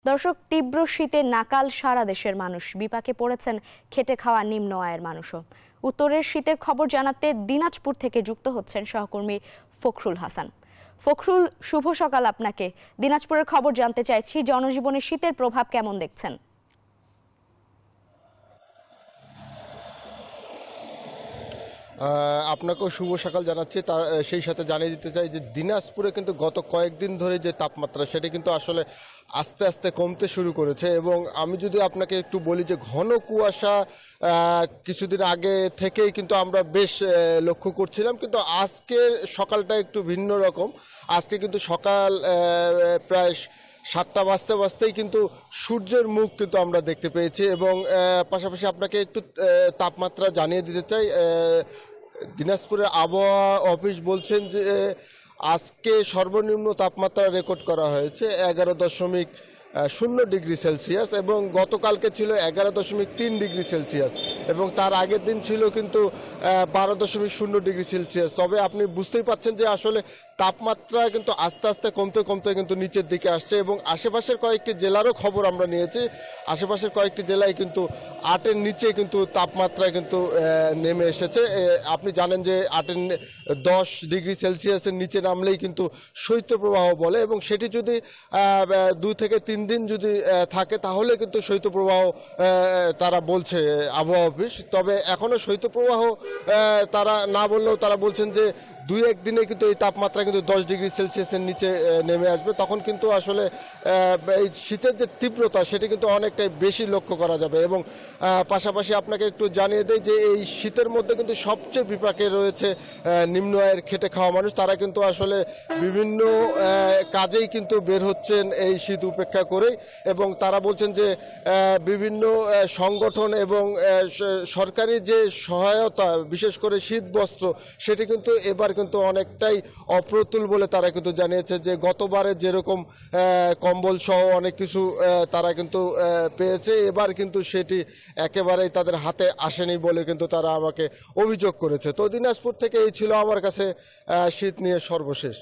দর্শক, তীব্র শীতে নাকাল সারা দেশের মানুষ, বিপাকে পড়েছেন খেটে খাওয়া নিম্ন আয়ের মানুষও। উত্তরের শীতের খবর জানাতে দিনাজপুর থেকে যুক্ত হচ্ছেন সহকর্মী ফখরুল হাসান। ফখরুল, শুভ সকাল আপনাকে। দিনাজপুরের খবর জানতে চাইছি, জনজীবনে শীতের প্রভাব কেমন দেখছেন? আপনাকেও শুভ সকাল জানাচ্ছি। সেই সাথে জানিয়ে দিতে চাই যে দিনাজপুরে কিন্তু গত কয়েকদিন ধরে যে তাপমাত্রা সেটি কিন্তু আসলে আস্তে আস্তে কমতে শুরু করেছে। এবং আমি যদি আপনাকে একটু বলি যে ঘন কুয়াশা কিছুদিন আগে থেকেই কিন্তু আমরা বেশ লক্ষ্য করছিলাম, কিন্তু আজকে সকালটা একটু ভিন্ন রকম। আজকে কিন্তু সকাল প্রায় 7টা বাজতেই কিন্তু সূর্যের মুখ কিন্তু আমরা দেখতে পেয়েছি। এবং পাশাপাশি আপনাকে একটু তাপমাত্রা জানিয়ে দিতে চাই। দিনাজপুরের আবহাওয়া অফিস বলছেন যে আজকে সর্বনিম্ন তাপমাত্রা রেকর্ড করা হয়েছে 11.0 ডিগ্রি সেলসিয়াস, এবং গতকালকে ছিল 11.3 ডিগ্রি সেলসিয়াস, এবং তার আগের দিন ছিল কিন্তু 12.0 ডিগ্রি সেলসিয়াস। তবে আপনি বুঝতেই পাচ্ছেন যে আসলে তাপমাত্রা কিন্তু আস্তে আস্তে কমতে কমতে কিন্তু নিচের দিকে আসছে। এবং আশেপাশের কয়েকটি জেলারও খবর আমরা নিয়েছি। আশেপাশের কয়েকটি জেলায় কিন্তু 8-এর নিচে কিন্তু তাপমাত্রা কিন্তু নেমে এসেছে। আপনি জানেন যে 10 ডিগ্রি সেলসিয়াসের নিচে নামলেই কিন্তু শৈত্যপ্রবাহ বলে, এবং সেটি যদি 2 থেকে 3 দিন যদি থাকে তাহলে কিন্তু শৈত্যপ্রবাহ তারা বলছে আবহাওয়া অফিস। তবে এখনও শৈত্যপ্রবাহ তারা না বললেও তারা বলছেন যে 2-1 দিনে কিন্তু এই তাপমাত্রা কিন্তু 10 ডিগ্রি সেলসিয়াসের নিচে নেমে আসবে। তখন কিন্তু আসলে এই শীতের যে তীব্রতা সেটি কিন্তু অনেকটাই বেশি লক্ষ্য করা যাবে। এবং পাশাপাশি আপনাকে একটু জানিয়ে দেয় যে এই শীতের মধ্যে কিন্তু সবচেয়ে বিপাকে রয়েছে নিম্ন আয়ের খেটে খাওয়া মানুষ। তারা কিন্তু আসলে বিভিন্ন কাজেই কিন্তু বের হচ্ছেন এই শীত উপেক্ষা করেই। এবং তারা বলছেন যে বিভিন্ন সংগঠন এবং সরকারি যে সহায়তা, বিশেষ করে শীত বস্ত্র, সেটি কিন্তু এবার কিন্তু অনেকটাই অপ্রতুল বলে তারা কিন্তু জানিয়েছে। যে গতবারে যেরকম কম্বল সহ অনেক কিছু তারা কিন্তু পেয়েছে, এবার কিন্তু সেটি একেবারেই তাদের হাতে আসেনি বলে কিন্তু তারা আমাকে অভিযোগ করেছে। তো দিনাজপুর থেকে এই ছিল আমার কাছে শীত নিয়ে সর্বশেষ।